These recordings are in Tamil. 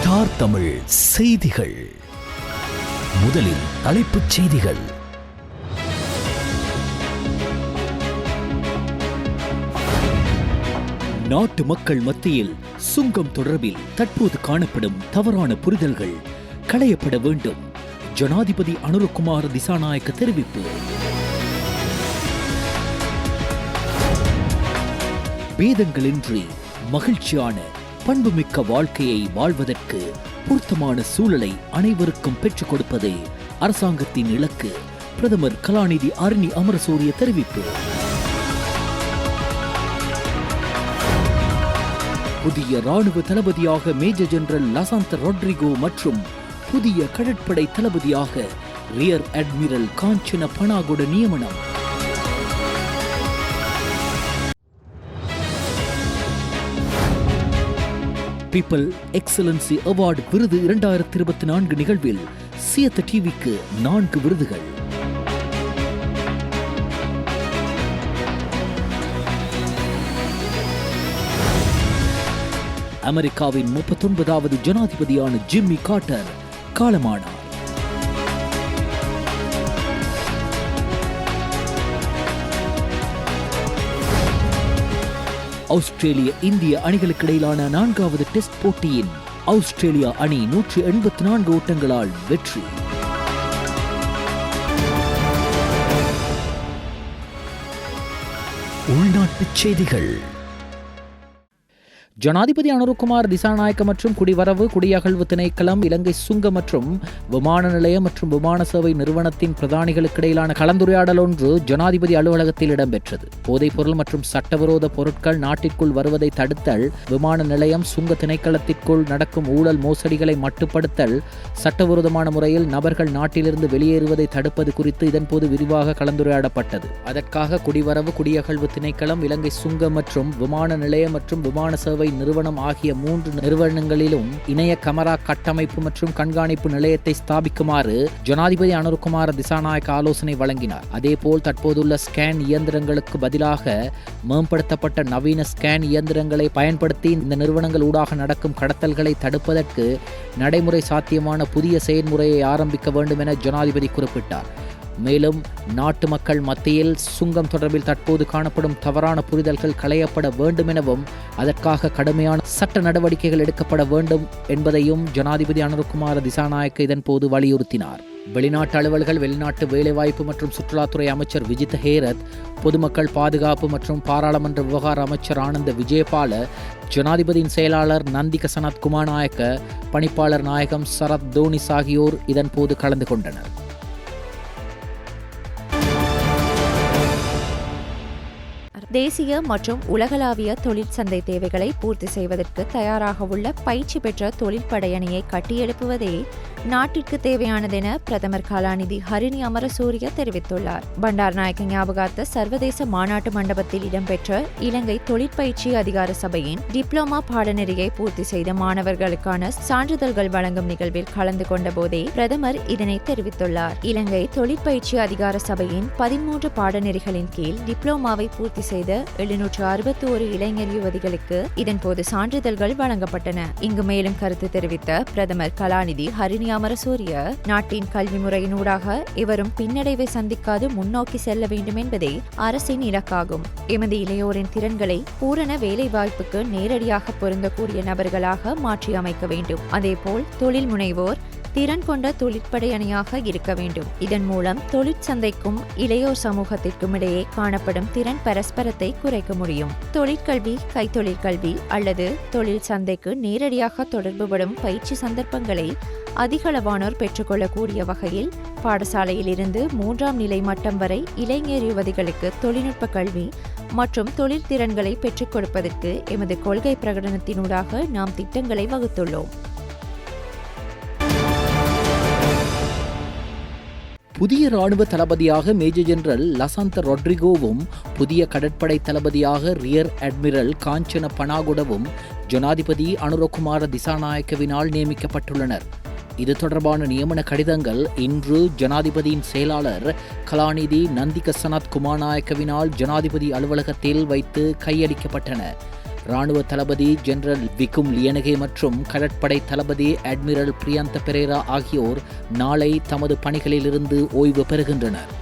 ஸ்டார் தமிழ் செய்திகள். முதலில் தலைப்புச் செய்திகள். நாட்டு மக்கள் மத்தியில் சுங்கம் தொடர்பில் தற்போது காணப்படும் தவறான புரிதல்கள் களையப்பட வேண்டும். ஜனாதிபதி அனுரகுமார திசாநாயக்க தெரிவிப்பு. பேதங்களின்றி மகிழ்ச்சியான பண்புமிக்க வாழ்க்கையை வாழ்வதற்கு பொருத்தமான சூழலை அனைவருக்கும் பெற்றுக் கொடுப்பதே அரசாங்கத்தின் இலக்கு. பிரதமர் கலாநிதி ஹரிணி அமரசூரிய தெரிவிப்பு. புதிய ராணுவ தளபதியாக மேஜர் ஜெனரல் லசாந்த ரொட்ரிகோ மற்றும் புதிய கடற்படை தளபதியாக ரியர் அட்மிரல் காஞ்சன பனாகுட நியமனம். பீப்பிள் எக்ஸலன்சி அவார்டு விருது 2024 நிகழ்வில் சியத்த டிவிக்கு 4 விருதுகள். அமெரிக்காவின் 39வது ஜனாதிபதியான ஜிம்மி கார்ட்டர் காலமானார். ஆஸ்திரேலிய இந்திய அணிகளுக்கு இடையிலான 4வது டெஸ்ட் போட்டியின் ஆஸ்திரேலியா அணி 184 ஓட்டங்களால் வெற்றி. உள்நாட்டுச் செய்திகள். ஜனாதிபதி அனுரகுமார திசாநாயக்க மற்றும் குடிவரவு குடியகழ்வு திணைக்களம், இலங்கை சுங்க மற்றும் விமான நிலையம் மற்றும் விமான சேவை நிறுவனத்தின் பிரதானிகளுக்கு இடையிலான கலந்துரையாடல் ஒன்று ஜனாதிபதி அலுவலகத்தில் இடம்பெற்றது. போதைப்பொருள் மற்றும் சட்டவிரோத பொருட்கள் நாட்டிற்குள் வருவதை தடுத்தல், விமான நிலையம் சுங்க திணைக்களத்திற்குள் நடக்கும் ஊழல் மோசடிகளை மட்டுப்படுத்தல், சட்டவிரோதமான முறையில் நபர்கள் நாட்டிலிருந்து வெளியேறுவதை தடுப்பது குறித்து இதன்போது விரிவாக கலந்துரையாடப்பட்டது. அதற்காக குடிவரவு குடியகழ்வு திணைக்களம், இலங்கை சுங்க மற்றும் விமான நிலையம் மற்றும் விமான சேவை நிறுவனம் ஆகிய 3 நிறுவனங்களிலும் இணைய கமரா கட்டமைப்பு மற்றும் கண்காணிப்பு நிலையத்தை ஸ்தாபிக்குமாறு ஜனாதிபதி அனுரகுமார திசாநாயக்க ஆலோசனை வழங்கினார். அதேபோல் தற்போதுள்ள ஸ்கேன் இயந்திரங்களுக்கு பதிலாக மேம்படுத்தப்பட்ட நவீன ஸ்கேன் இயந்திரங்களை பயன்படுத்தி இந்த நிறுவனங்கள் ஊடாக நடக்கும் கடத்தல்களை தடுப்பதற்கு நடைமுறை சாத்தியமான புதிய செயல்முறையை ஆரம்பிக்க வேண்டும் என ஜனாதிபதி குறிப்பிட்டார். மேலும் நாட்டு மக்கள் மத்தியில் சுங்கம் தொடர்பில் தற்போது காணப்படும் தவறான புரிதல்கள் களையப்பட வேண்டும் எனவும் அதற்காக கடுமையான சட்ட நடவடிக்கைகள் எடுக்கப்பட வேண்டும் என்பதையும் ஜனாதிபதி அனுரகுமார திசாநாயக்க இதன்போது வலியுறுத்தினார். வெளிநாட்டு அலுவல்கள், வெளிநாட்டு வேலைவாய்ப்பு மற்றும் சுற்றுலாத்துறை அமைச்சர் விஜித ஹேரத், பொதுமக்கள் பாதுகாப்பு மற்றும் பாராளுமன்ற விவகார அமைச்சர் ஆனந்த விஜயபால, ஜனாதிபதியின் செயலாளர் நந்திக சனத் குமாநாயக்க, பணிப்பாளர் நாயகம் சரத் தோனிஸ் ஆகியோர் இதன்போது கலந்து கொண்டனர். தேசிய மற்றும் உலகளாவிய தொழிற்சந்தை தேவைகளை பூர்த்தி செய்வதற்கு தயாராக உள்ள பயிற்சி பெற்ற தொழிற்படையணியை கட்டியெழுப்புவதே நாட்டிற்கு தேவையானதென பிரதமர் கலாநிதி ஹரிணி அமரசூரிய தெரிவித்துள்ளார். பண்டாரநாயக்க ஞாபகார்த்த சர்வதேச மாநாட்டு மண்டபத்தில் இடம்பெற்ற இலங்கை தொழிற்பயிற்சி அதிகார சபையின் டிப்ளோமா பாடநெறியை பூர்த்தி செய்த மாணவர்களுக்கான சான்றிதழ்கள் வழங்கும் நிகழ்வில் கலந்து கொண்ட போதே பிரதமர் இதனை தெரிவித்துள்ளார். இலங்கை தொழிற்பயிற்சி அதிகார சபையின் 13 பாடநெறிகளின் கீழ் டிப்ளோமாவை பூர்த்தி செய்த 761 இளைஞர் யுவதிகளுக்கு இதன்போது சான்றிதழ்கள் வழங்கப்பட்டன. இங்கு மேலும் கருத்து தெரிவித்த பிரதமர் கலாநிதி ஹரிணி அமரசூரிய, நாட்டின் கல்வி முறையினூடாக இவரும் பின்னடைவை சந்திக்காது முன்னோக்கி செல்ல வேண்டும் என்பதே அரசின் இலக்காகும். எமது இளையோரின் திறன்களை பூரண வேலை வாய்ப்புக்கு நேரடியாக பொருந்தக்கூடிய நபர்களாக மாற்றி அமைக்க வேண்டும். அதேபோல் தொழில் முனைவோர் திறன் கொண்ட தொழிற்படை அணியாக இருக்க வேண்டும். இதன் மூலம் தொழிற்சந்தைக்கும் இளையோர் சமூகத்திற்கும் இடையே காணப்படும் திறன் பரஸ்பரத்தை குறைக்க முடியும். தொழிற்கல்வி, கைத்தொழிற்கல்வி அல்லது தொழில் சந்தைக்கு நேரடியாக தொடர்புபடும் பயிற்சி சந்தர்ப்பங்களை அதிகளவானோர் பெற்றுக்கொள்ளக்கூடிய வகையில் பாடசாலையில் இருந்து 3ஆம் நிலை மட்டம் வரை இளைஞர் யுவதிகளுக்கு தொழில்நுட்ப கல்வி மற்றும் தொழில் திறன்களை பெற்றுக் கொடுப்பதற்கு எமது கொள்கை பிரகடனத்தினூடாக நாம் திட்டங்களை வகுத்துள்ளோம். புதிய ராணுவ தளபதியாக மேஜர் ஜெனரல் லசாந்த ரொட்ரிகோவும் புதிய கடற்படை தளபதியாக ரியர் அட்மிரல் காஞ்சன பனாகுடவும் ஜனாதிபதி அனுரகுமார திசாநாயக்கவினால் நியமிக்கப்பட்டுள்ளனர். இது தொடர்பான நியமன கடிதங்கள் இன்று ஜனாதிபதியின் செயலாளர் கலாநிதி நந்திக சனத் குமாநாயக்கவினால் ஜனாதிபதி அலுவலகத்தில் வைத்து கையளிக்கப்பட்டன. ராணுவ தளபதி ஜெனரல் விக்கும் லியனகே மற்றும் கடற்படை தளபதி அட்மிரல் பிரியந்த பெரேரா ஆகியோர் நாளை தமது பணிகளிலிருந்து ஓய்வு பெறுகின்றனர்.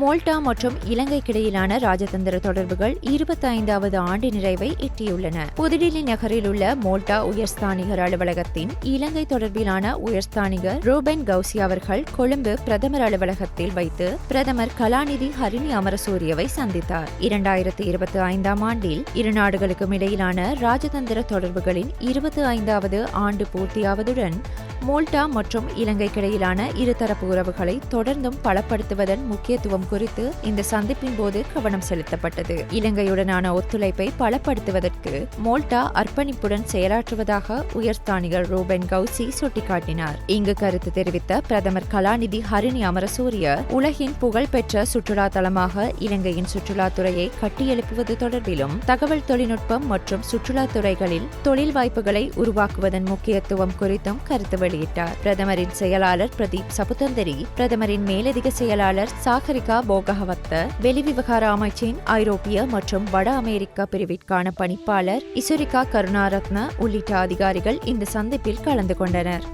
மோல்டா மற்றும் இலங்கைக்கிடையிலான ராஜதந்திர தொடர்புகள் 25வது ஆண்டு நிறைவை எட்டியுள்ளன. புதுடில்லி நகரில் உள்ள மோல்டா உயர்ஸ்தானிகர் அலுவலகத்தின் இலங்கை தொடர்பிலான உயர்ஸ்தானிகர் ரூபன் கவுசி அவர்கள் கொழும்பு பிரதமர் அலுவலகத்தில் வைத்து பிரதமர் கலாநிதி ஹரிணி அமரசூரியவை சந்தித்தார். 2025ஆம் ஆண்டில் இரு நாடுகளுக்கும் இடையிலான ராஜதந்திர தொடர்புகளின் 25வது ஆண்டு பூர்த்தியாவதுடன் மோல்டா மற்றும் இலங்கைக்கிடையிலான இருதரப்பு உறவுகளை தொடர்ந்தும் பலப்படுத்துவதன் முக்கியத்துவம் குறித்து இந்த சந்திப்பின் போது கவனம் செலுத்தப்பட்டது. இலங்கையுடனான ஒத்துழைப்பை பலப்படுத்துவதற்கு மோல்டா அர்ப்பணிப்புடன் செயலாற்றுவதாக உயர்ஸ்தானிகர் ரூபன் கவுசி சுட்டிக்காட்டினார். இங்கு கருத்து தெரிவித்த பிரதமர் கலாநிதி ஹரிணி அமரசூரிய உலகின் புகழ்பெற்ற சுற்றுலா தலமாக இலங்கையின் சுற்றுலாத்துறையை கட்டியெழுப்புவது தொடர்பிலும் தகவல் தொழில்நுட்பம் மற்றும் சுற்றுலா துறைகளில் தொழில் வாய்ப்புகளை உருவாக்குவதன் முக்கியத்துவம் குறித்தும் கருத்து வெளியிட்டார். பிரதமரின் செயலாளர் பிரதீப் சபுதந்தரி, பிரதமரின் மேலதிக செயலாளர் சாகரிகா போகவத்த, வெளிவிவகார அமைச்சின் ஐரோப்பிய மற்றும் வட அமெரிக்கா பிரிவிற்கான பணிப்பாளர் இசுரிகா கருணாரத்ன உள்ளிட்ட அதிகாரிகள் இந்த சந்திப்பில் கலந்து கொண்டனர்.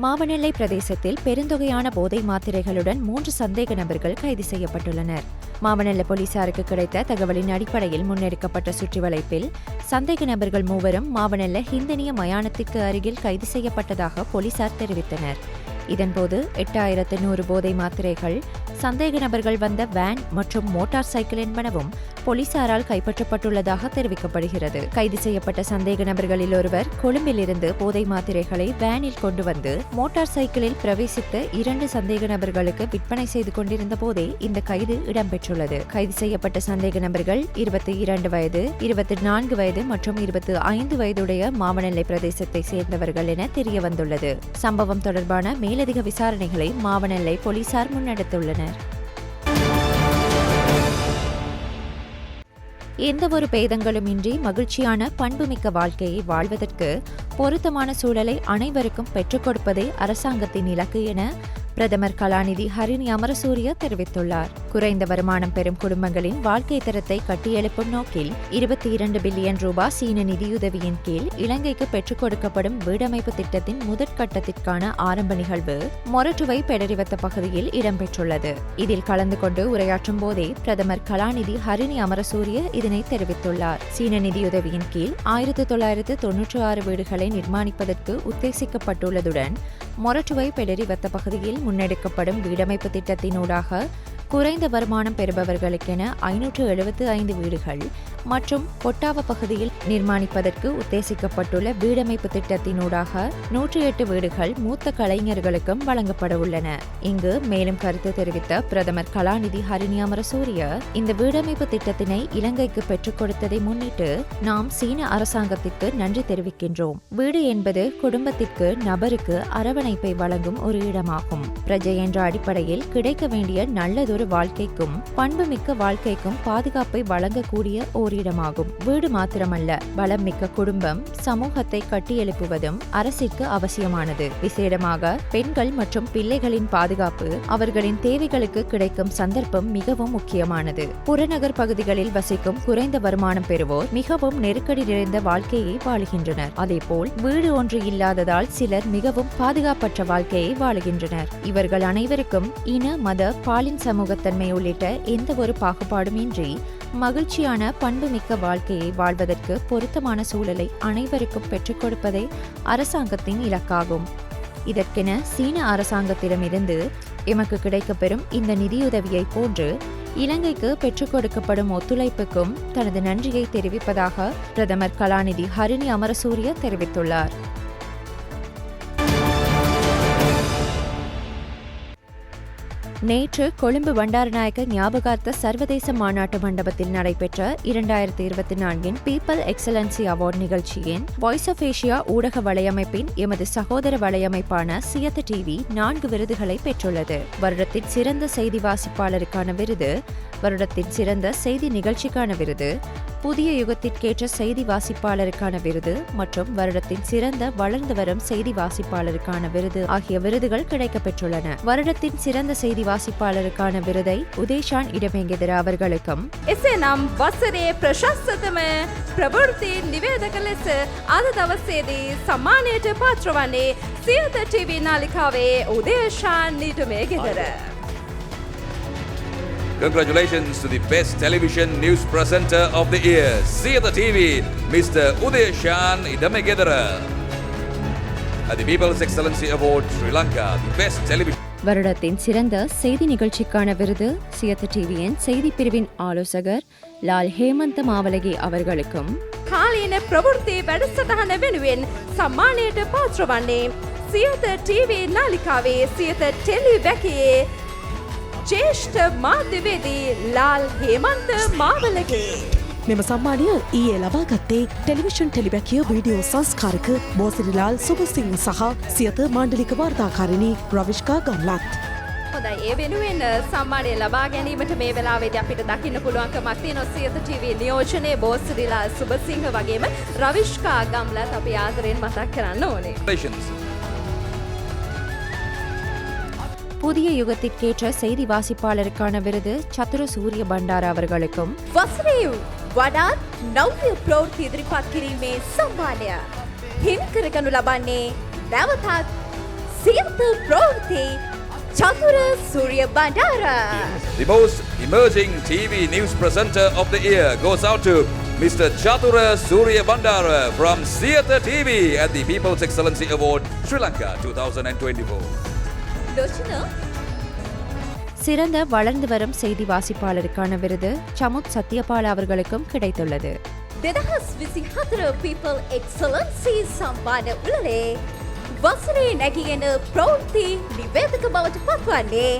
மாவனெல்லை பிரதேசத்தில் பெருந்தொகையான போதை மாத்திரைகளுடன் 3 சந்தேக நபர்கள் கைது செய்யப்பட்டுள்ளனர். மாவனெல்லை போலீசாருக்கு கிடைத்த தகவலின் அடிப்படையில் முன்னெடுக்கப்பட்ட சுற்றிவளைப்பில் சந்தேக நபர்கள் 3வரும் மாவனெல்லை ஹிந்தனிய மயானத்திற்கு அருகில் கைது செய்யப்பட்டதாக போலீசார் தெரிவித்தனர். இதன்போது 8100 போதை மாத்திரைகள், சந்தேக நபர்கள் வந்த வேன் மற்றும் மோட்டார் சைக்கிள் என்பனவும் போலீசாரால் கைப்பற்றப்பட்டுள்ளதாக தெரிவிக்கப்படுகிறது. கைது செய்யப்பட்ட சந்தேக நபர்களில் ஒருவர் கொழும்பிலிருந்து போதை மாத்திரைகளை வேனில் கொண்டு வந்து மோட்டார் சைக்கிளில் பிரவேசித்த 2 சந்தேக நபர்களுக்கு விற்பனை செய்து கொண்டிருந்த போதே இந்த கைது இடம்பெற்றுள்ளது. கைது செய்யப்பட்ட சந்தேக நபர்கள் 22 வயது, 24 வயது மற்றும் 25 வயதுடைய மாவனெல்லை பிரதேசத்தை சேர்ந்தவர்கள் என தெரியவந்துள்ளது. சம்பவம் தொடர்பான மேலதிக விசாரணைகளை மாவனெல்லை போலீசார் முன்னெடுத்துள்ளனர். எந்தவொரு பேதங்களும் இன்றி மகிழ்ச்சியான பண்புமிக்க வாழ்க்கையை வாழ்வதற்கு பொருத்தமான சூழலை அனைவருக்கும் பெற்றுக் கொடுப்பதே அரசாங்கத்தின் இலக்கு என பிரதமர் கலாநிதி ஹரிணி அமரசூரிய தெரிவித்துள்ளார். குறைந்த வருமானம் பெறும் குடும்பங்களின் வாழ்க்கை தரத்தை கட்டியெழுப்பும் நோக்கில் 22 பில்லியன் ரூபாய் சீன நிதியுதவியின் கீழ் இலங்கைக்கு பெற்றுக் கொடுக்கப்படும் வீடமைப்பு திட்டத்தின் முதற்கட்டத்திற்கான ஆரம்ப நிகழ்வு மொரட்டுவை பெடரிவத்த பகுதியில் இடம்பெற்றுள்ளது. இதில் கலந்து கொண்டு உரையாற்றும் போதே பிரதமர் கலாநிதி ஹரிணி அமரசூரிய இதனை தெரிவித்துள்ளார். சீன நிதியுதவியின் கீழ் 1996 வீடுகளை நிர்மாணிப்பதற்கு உத்தேசிக்கப்பட்டுள்ளதுடன் மொரட்டுவை பெடரிவத்த பகுதியில் முன்னெடுக்கப்படும் வீடமைப்பு திட்டத்தினூடாக குறைந்த வருமானம் பெறுபவர்களுக்கென 575 வீடுகள் மற்றும் கொட்டாவ பகுதியில் நிர்மாணிப்பதற்கு உத்தேசிக்கப்பட்டுள்ள வீடமைப்பு திட்டத்தினூடாக 108 வீடுகள் மூத்த கலைஞர்களுக்கும் வழங்கப்பட உள்ளன. இங்கு மேலும் கருத்து தெரிவித்த பிரதமர் கலாநிதி ஹரிணி அமரசூரிய, இந்த வீடமைப்பு திட்டத்தினை இலங்கைக்கு பெற்றுக் கொடுத்ததை முன்னிட்டு நாம் சீன அரசாங்கத்திற்கு நன்றி தெரிவிக்கின்றோம். வீடு என்பது குடும்பத்திற்கு, நபருக்கு அரவணைப்பை வழங்கும் ஒரு இடமாகும். பிரஜை என்ற அடிப்படையில் கிடைக்க வேண்டிய நல்லதொரு வாழ்க்கைக்கும் பண்புமிக்க வாழ்க்கைக்கும் பாதுகாப்பை வழங்கக்கூடிய ஓரிடமாகும். வீடு மாத்திரமல்ல, பலம் மிக்க குடும்பம், சமூகத்தை கட்டியெழுப்புவதும் அரசிற்கு அவசியமானது. விசேடமாக பெண்கள் மற்றும் பிள்ளைகளின் பாதுகாப்பு, அவர்களின் தேவைகளுக்கு கிடைக்கும் சந்தர்ப்பம் மிகவும் முக்கியமானது. புறநகர் பகுதிகளில் வசிக்கும் குறைந்த வருமானம் பெறுவோர் மிகவும் நெருக்கடி நிறைந்த வாழ்க்கையை வாழுகின்றனர். அதேபோல் வீடு ஒன்று இல்லாததால் சிலர் மிகவும் பாதுகாப்பற்ற வாழ்க்கையை வாழுகின்றனர். இவர்கள் அனைவருக்கும் இன, மத, பாலின் சமூகத்தன்மை உள்ளிட்ட எந்த ஒரு பாகுபாடும் இன்றி மகிழ்ச்சியான பண்புமிக்க வாழ்க்கையை வாழ்வதற்கு பொருத்தமான சூழலை அனைவருக்கும் பெற்றுக் கொடுப்பதே அரசாங்கத்தின் இலக்காகும். இதற்கென சீன அரசாங்கத்திடமிருந்து எமக்கு கிடைக்கப்பெறும் இந்த நிதியுதவியை போன்று இலங்கைக்கு பெற்றுக் கொடுக்கப்படும் ஒத்துழைப்புக்கும் தனது நன்றியை தெரிவிப்பதாக பிரதமர் கலாநிதி ஹரிணி அமரசூரிய தெரிவித்துள்ளார். நேற்று கொழும்பு பண்டாரநாயக்க ஞாபகார்த்த சர்வதேச மாநாட்டு மண்டபத்தில் நடைபெற்ற 2024 பீப்பிள் எக்ஸலன்சி அவார்ட் நிகழ்ச்சியின் வாய்ஸ் ஆஃப் ஏசியா ஊடக வலையமைப்பின் எமது சகோதர வலையமைப்பான சியத்த டிவி 4 விருதுகளை பெற்றுள்ளது. வருடத்தின் சிறந்த செய்தி வாசிப்பாளருக்கான விருது, வருடத்தின் சிறந்த செய்தி நிகழ்ச்சிக்கான விருது, புதிய யுகத்திற்கேற்ற செய்தி வாசிப்பாளருக்கான விருது மற்றும் வருடத்தின் சிறந்த வளர்ந்து வரும் செய்தி வாசிப்பாளருக்கான விருது ஆகிய விருதுகள் கிடைக்கப்பெற்றுள்ளன. வருடத்தின் சிறந்த செய்தி வாசிப்பாளருக்கான விருதை உதேஷான் இடமேங்கெதிர அவர்களுக்கும், එසේනම් වසරේ ප්‍රශස්තතම ප්‍රවෘත්ති නිවේදක ලෙස අද දවසේදී සම්මානයට පාත්‍ර වන්නේ සියත ටීවී නාලිකාවේ Udeshan Nitamegedara. Congratulations to the best television news presenter of the year, Siyatha TV, Mr. Udeshan Idamegedara. At the People's Excellency Award, Sri Lanka, the best television. வருடத்தின் சிறந்த செய்தி நிகழ்ச்சிக்கான விருது சியத்த டிவியின் செய்தி பிரிவின் ஆலோசகர் லால் ஹேமந்த மாவலகி அவர்களுக்கும், කාලීන ප්‍රවෘත්ති වැඩසටහන වෙනුවෙන් සම්මානයට පාත්‍ර වන්නේ සියත ටීවී නාලිකාවේ සියත ටෙලිවැකියේ ජේෂ්ඨ මාධ්‍යවේදී ලාල් හේමන්ත මාවලගේ. මෙම සම්මානය ඊයේ ලබාගත්තේ ටෙලිවිෂන් ටෙලිබැකිය වීඩියෝ සංස්කාරක බෝසිරිලාල් සුබසිංහ සහ සියත මණ්ඩලික වාර්තාකාරිණී රවිෂ්කා ගම්ලත්. හොඳයි, ඒ වෙනුවෙන් සම්මානය ලබා ගැනීමට මේ වෙලාවේදී අපිට දකින්න පුළුවන්කමක් තියෙනවා සියත ටීවී නියෝජනයේ බෝසිරිලාල් සුබසිංහ වගේම රවිෂ්කා ගම්ලත් අපි ආදරෙන් මතක් කරන්න ඕනේ. புதிய யுகத்திற்கேற்ற செய்தி வாசிப்பாளருக்கான விருது சதுர சூரிய பண்டார அவர்களுக்கும், වසරේ වඩාත් නව්‍ය ප්‍රවෘත්ති ඉදිරිපත් කිරීමේ සම්මානය හිමි කරගනු ලබන්නේ නැවතත් සියත ප්‍රවෘත්ති චතුර Suriya Bandara. The most emerging TV news presenter of the year goes out to Mr. Chatura Surya Bandara from Siyatha TV at the People's Excellency Award, Sri Lanka 2024. ලෝචන சிறந்த வளர்ந்து வரும் செய்தி வாசிப்பாளருக்கான விருது சமுத் சத்யபால அவர்களுக்கும் கிடைத்துள்ளது. 2024 People Excellency සම්මාන උළෙලේ වසරේ නැගිගෙන ප්‍රවෘත්ති නිවේදක බවට පත්වන්නේ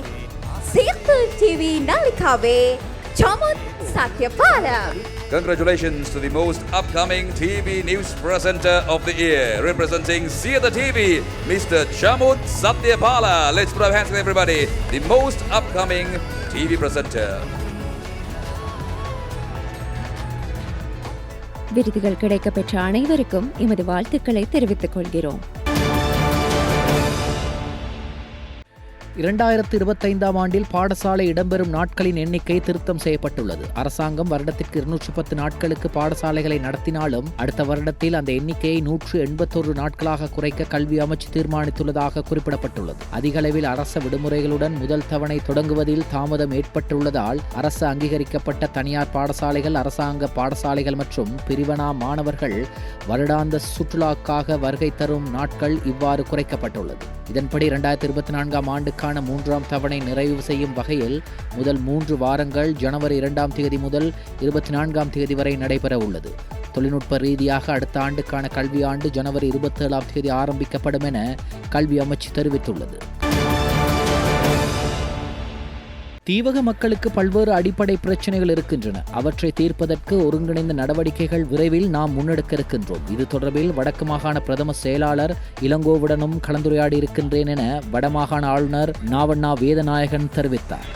සියත ටීවී නාලිකාවේ Chamath Sathyapala. Congratulations to the most upcoming TV news presenter of the year, representing Siyatha TV, Mr. Chamut Satyapala. Let's put our hands with everybody. The most upcoming TV presenter. விருதுகள் கிடைக்கப்பெற்ற அனைவருக்கும் எமது வாழ்த்துக்களை தெரிவித்துக் கொள்கிறோம். 2025 ஆண்டில் பாடசாலை இடம்பெறும் நாட்களின் எண்ணிக்கை திருத்தம் செய்யப்பட்டுள்ளது. அரசாங்கம் வருடத்திற்கு 210 நாட்களுக்கு பாடசாலைகளை நடத்தினாலும் அடுத்த வருடத்தில் அந்த எண்ணிக்கையை 181 நாட்களாக குறைக்க கல்வி அமைச்சு தீர்மானித்துள்ளதாக குறிப்பிடப்பட்டுள்ளது. அதிக அளவில் அரச விடுமுறைகளுடன் முதல் தவணை தொடங்குவதில் தாமதம் ஏற்பட்டுள்ளதால் அரசு அங்கீகரிக்கப்பட்ட தனியார் பாடசாலைகள், அரசாங்க பாடசாலைகள் மற்றும் பிரிவனா மாணவர்கள் வருடாந்த சுற்றுலாக்காக வருகை தரும் நாட்கள் இவ்வாறு குறைக்கப்பட்டுள்ளது. இதன்படி 2024 ஆண்டுக்கான 3ஆம் தவணை நிறைவு செய்யும் வகையில் முதல் 3 வாரங்கள் ஜனவரி 2ஆம் தேதி முதல் 24ஆம் தேதி வரை நடைபெற உள்ளது. தொழில்நுட்ப ரீதியாக அடுத்த ஆண்டுக்கான கல்வி ஆண்டு ஜனவரி 27ஆம் தேதி ஆரம்பிக்கப்படும் என கல்வி அமைச்சு தெரிவித்துள்ளது. தீவக மக்களுக்கு பல்வேறு அடிப்படை பிரச்சனைகள் இருக்கின்றன. அவற்றை தீர்ப்பதற்கு ஒருங்கிணைந்த நடவடிக்கைகள் விரைவில் நாம் முன்னெடுக்க இருக்கின்றோம். இது தொடர்பில் வடக்கு மாகாண பிரதம செயலாளர் இளங்கோவுடனும் கலந்துரையாடி இருக்கின்றேன் என வடமாகாண ஆளுநர் நாவண்ணா வேதநாயகன் தெரிவித்தார்.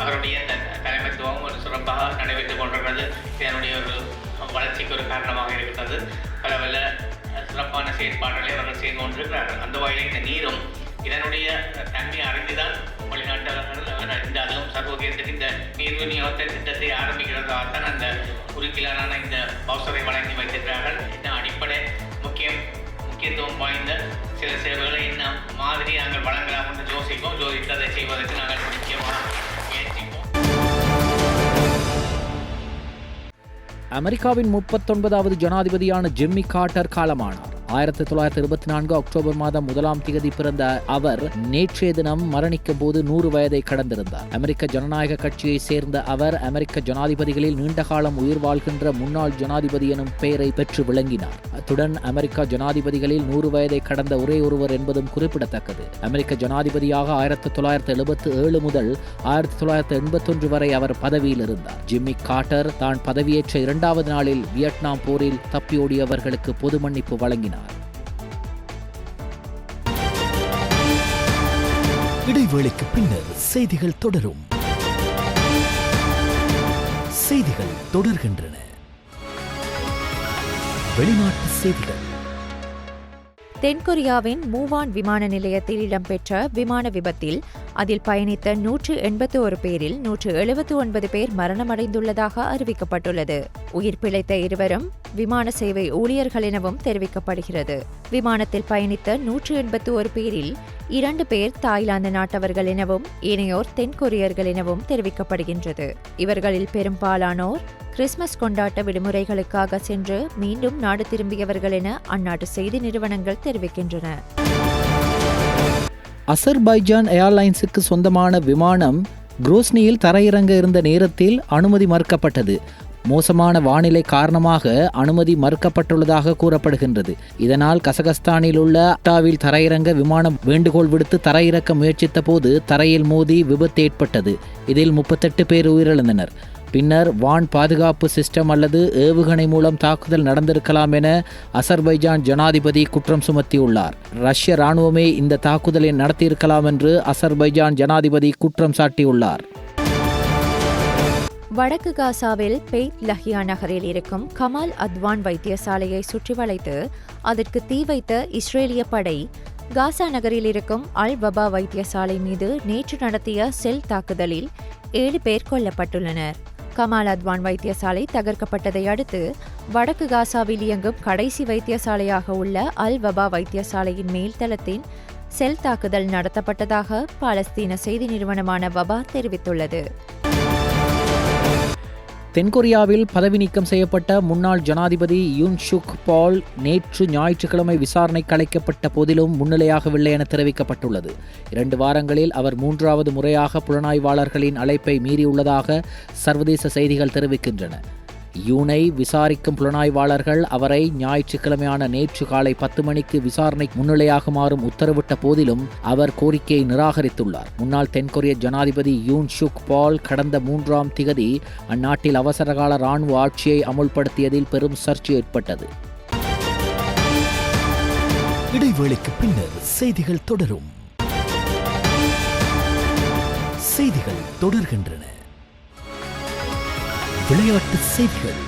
அவருடைய தலைமைத்துவம் ஒரு சிறப்பாக நடைபெற்றுக் கொண்டிருக்கிறது. இதனுடைய ஒரு வளர்ச்சிக்கு ஒரு காரணமாக இருக்கிறது. பல பல சிறப்பான செயற்பாடுகளை அவர்கள் செய்து கொண்டிருக்கிறார்கள். அந்த வகையில் இந்த நீரும் இதனுடைய தன்மை அறிந்துதான் வெளிநாட்டவர்கள் இந்த அதுவும் சர்வதேசத்தில் இந்த நீர் விநியோக திட்டத்தை ஆரம்பிக்கிறதாகத்தான் அந்த குறுக்கிலான இந்த பவுசரை வழங்கி வைத்திருக்கிறார்கள். இந்த அடிப்படை முக்கியத்துவம் வாய்ந்த சில சேவைகளை என்ன மாதிரி நாங்கள் வழங்கலாம் என்று யோசித்து அதை செய்வதற்கு நாங்கள் முக்கியமாக அமெரிக்காவின் 39வது ஜனாதிபதியான ஜிம்மி கார்ட்டர் காலமானார். 1924 அக்டோபர் மாதம் 1ஆம் தேதி பிறந்த அவர் நேற்றைய தினம் மரணிக்கும் போது 100 வயதை கடந்திருந்தார். அமெரிக்க ஜனநாயக கட்சியை சேர்ந்த அவர் அமெரிக்க ஜனாதிபதிகளில் நீண்டகாலம் உயிர் வாழ்கின்ற முன்னாள் ஜனாதிபதி எனும் பெயரை பெற்று விளங்கினார். அத்துடன் அமெரிக்க ஜனாதிபதிகளில் 100 வயதை கடந்த ஒரே ஒருவர் என்பதும் குறிப்பிடத்தக்கது. அமெரிக்க ஜனாதிபதியாக 1977 முதல் 1981 வரை அவர் பதவியில் இருந்தார். ஜிம்மி கார்ட்டர் தான் பதவியேற்ற 2வது நாளில் வியட்நாம் போரில் தப்பியோடியவர்களுக்கு பொது மன்னிப்பு வழங்கினார். இடைவேளைக்கு பின்னர் செய்திகள் தொடரும். செய்திகள் தொடர்கின்றன. வெளிநாட்டு செய்திகள். தென்கொரியாவின் மூவான் விமான நிலையத்தில் இடம்பெற்ற விமான விபத்தில் அதில் பயணித்த 181 பேரில் 179 பேர் மரணமடைந்துள்ளதாக அறிவிக்கப்பட்டுள்ளது. உயிர் பிழைத்த இருவரும் விமான சேவை ஊழியர்கள் எனவும் தெரிவிக்கப்படுகிறது. விமானத்தில் பயணித்த 181 பேரில் 2 பேர் தாய்லாந்து நாட்டவர்கள் எனவும் ஏனையோர் தென்கொரியர்கள் எனவும் தெரிவிக்கப்படுகின்றது. இவர்களில் பெரும்பாலானோர் கிறிஸ்துமஸ் கொண்டாட்ட விடுமுறைகளுக்காக சென்று மீண்டும் நாடு திரும்பியவர்கள் என அந்நாட்டு செய்தி நிறுவனங்கள் தெரிவிக்கின்றன. அசர்பைஜான் ஏர்லைன்ஸுக்கு சொந்தமான விமானம் குரோஸ்னியில் தரையிறங்க இருந்த நேரத்தில் அனுமதி மறுக்கப்பட்டது. மோசமான வானிலை காரணமாக அனுமதி மறுக்கப்பட்டுள்ளதாக கூறப்படுகின்றது. இதனால் கசகஸ்தானில் உள்ள அட்டாவில் தரையிறங்க விமானம் வேண்டுகோள் விடுத்து தரையிறக்க முயற்சித்த போது தரையில் மோதி விபத்து ஏற்பட்டது. இதில் 38 பேர் உயிரிழந்தனர். பின்னர் வான் பாதுகாப்பு சிஸ்டம் அல்லது ஏவுகணை மூலம் தாக்குதல் நடந்திருக்கலாம் என அசர்பைஜான் ஜனாதிபதி குற்றம் சுமத்தியுள்ளார். ரஷ்ய இராணுவமே இந்த தாக்குதலை நடத்தியிருக்கலாம் என்று அசர்பைஜான் ஜனாதிபதி குற்றம் சாட்டியுள்ளார். வடக்கு காசாவில் பெய்த் லஹியா நகரில் இருக்கும் கமால் அத்வான் வைத்தியசாலையை சுற்றி வளைத்து அதற்கு தீ வைத்த இஸ்ரேலிய படை காசா நகரில் இருக்கும் அல் வபா வைத்தியசாலை மீது நேற்று நடத்திய செல் தாக்குதலில் 7 பேர் கொல்லப்பட்டுள்ளனர். கமால் அத்வான் வைத்தியசாலை தகர்க்கப்பட்டதை அடுத்து வடக்கு காசாவில் இயங்கும் கடைசி வைத்தியசாலையாக உள்ள அல் வபா வைத்தியசாலையின் மேல்தளத்தின் செல் தாக்குதல் நடத்தப்பட்டதாக பாலஸ்தீன செய்தி நிறுவனமான வபா தெரிவித்துள்ளது. தென்கொரியாவில் பதவி நீக்கம் செய்யப்பட்ட முன்னாள் ஜனாதிபதி யூன் சுக் பால் நேற்று ஞாயிற்றுக்கிழமை விசாரணைக்கு அழைக்கப்பட்ட போதிலும் முன்னிலையாகவில்லை என தெரிவிக்கப்பட்டுள்ளது. 2 வாரங்களில் அவர் 3வது முறையாக புலனாய்வாளர்களின் அழைப்பை மீறியுள்ளதாக சர்வதேச செய்திகள் தெரிவிக்கின்றன. யூனை விசாரிக்கும் புலனாய்வாளர்கள் அவரை ஞாயிற்றுக்கிழமையான நேற்று காலை 10 மணிக்கு விசாரணைக்கு முன்னிலையாகுமாறும் உத்தரவிட்ட போதிலும் அவர் கோரிக்கையை நிராகரித்துள்ளார். முன்னாள் தென்கொரிய ஜனாதிபதி யூன் சுக் பால் கடந்த 3ஆம் திகதி அந்நாட்டில் அவசரகால இராணுவ ஆட்சியை அமுல்படுத்தியதில் பெரும் சர்ச்சை ஏற்பட்டது. இடைவேளைக்கு பின்னர் செய்திகள் தொடரும். செய்திகள் தொடர்கின்றன. விளையாட்டு செய்திகள்.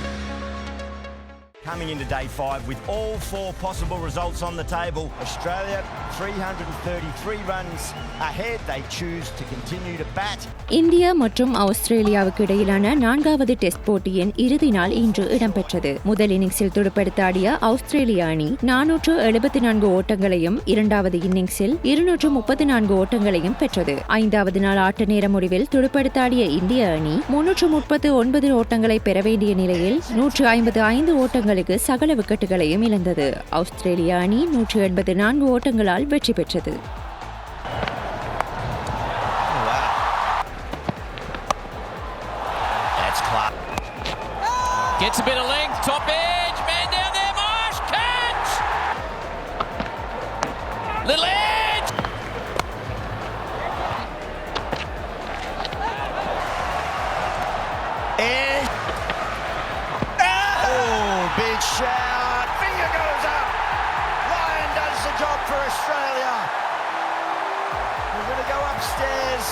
Coming into day 5 with all 4 possible results on the table. Australia 333 runs ahead. They choose to continue to bat. India மற்றும் ஆஸ்திரேலியாவுக்கு இடையிலான 4வது டெஸ்ட் போட்டியின் இறுதி நாள் இன்று இடம்பெற்றது. முதல் இன்னிங்ஸில் துடுப்படுத்தாடிய ஆஸ்திரேலிய அணி 474 ஓட்டங்களையும் 2வது இன்னிங்ஸில் 234 ஓட்டங்களையும் பெற்றது. 5வது நாள் ஆட்ட நேர முடிவில் துடுப்படுத்தாடிய இந்திய அணி 339 ஓட்டங்களை பெற வேண்டிய நிலையில் 155 ஓட்டங்களுக்கு சகல விக்கெட்டுகளையும் இழந்தது. ஆஸ்திரேலிய அணி 184 ஓட்டங்களால் வெற்றி பெற்றது. Gets a bit of length, top edge, man down there, Marsh, catch! Little edge! Edge! Oh, big shout! Finger goes up! Lyon does the job for Australia. We're going to go upstairs.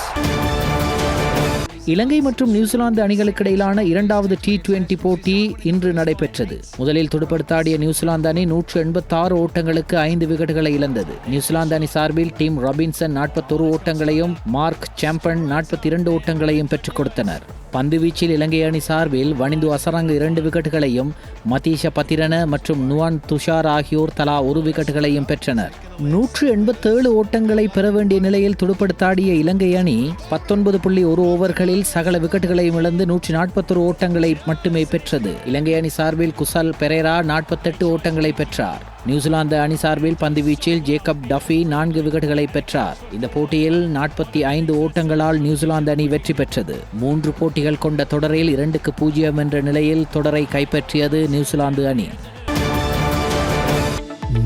இலங்கை மற்றும் நியூசிலாந்து அணிகளுக்கு இடையிலான 2வது T20 போட்டி இன்று நடைபெற்றது. முதலில் துடுப்படுத்தாடிய நியூசிலாந்து அணி 186 ஓட்டங்களுக்கு 5 விக்கெட்டுகளை இழந்தது. நியூசிலாந்து அணி சார்பில் டீம் ராபின்சன் 41 ஓட்டங்களையும் மார்க் சாம்பன் 42 ஓட்டங்களையும் பெற்றுக் கொடுத்தனர். பந்துவீச்சில் இலங்கை அணி சார்பில் வனிந்து அசரங்க 2 விக்கெட்டுகளையும் மதீஷ பத்திரன மற்றும் நுவான் துஷார் ஆகியோர் தலா 1 விக்கெட்டுகளையும் பெற்றனர். 187 ஓட்டங்களை பெற வேண்டிய நிலையில் துடுப்படுத்தாடிய இலங்கை அணி 19.1 ஓவர்களில் சகல விக்கெட்டுகளையும் இழந்து 141 ஓட்டங்களை மட்டுமே பெற்றது. இலங்கை அணி சார்பில் குசல் பெரேரா 48 ஓட்டங்களை பெற்றார். நியூசிலாந்து அணி சார்பில் பந்துவீச்சில் ஜேக்கப் டஃபி 4 விக்கெட்டுகளை பெற்றார். இந்த போட்டியில் 45 ஓட்டங்களால் நியூசிலாந்து அணி வெற்றி பெற்றது. 3 போட்டிகள் கொண்ட தொடரில் 2-0 என்ற நிலையில் தொடரை கைப்பற்றியது நியூசிலாந்து அணி.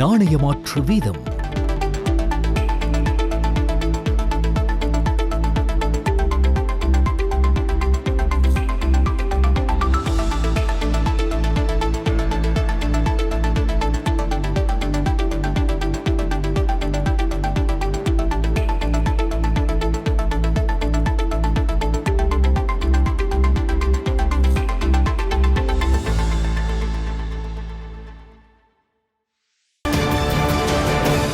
நாணய மாற்று வீதம்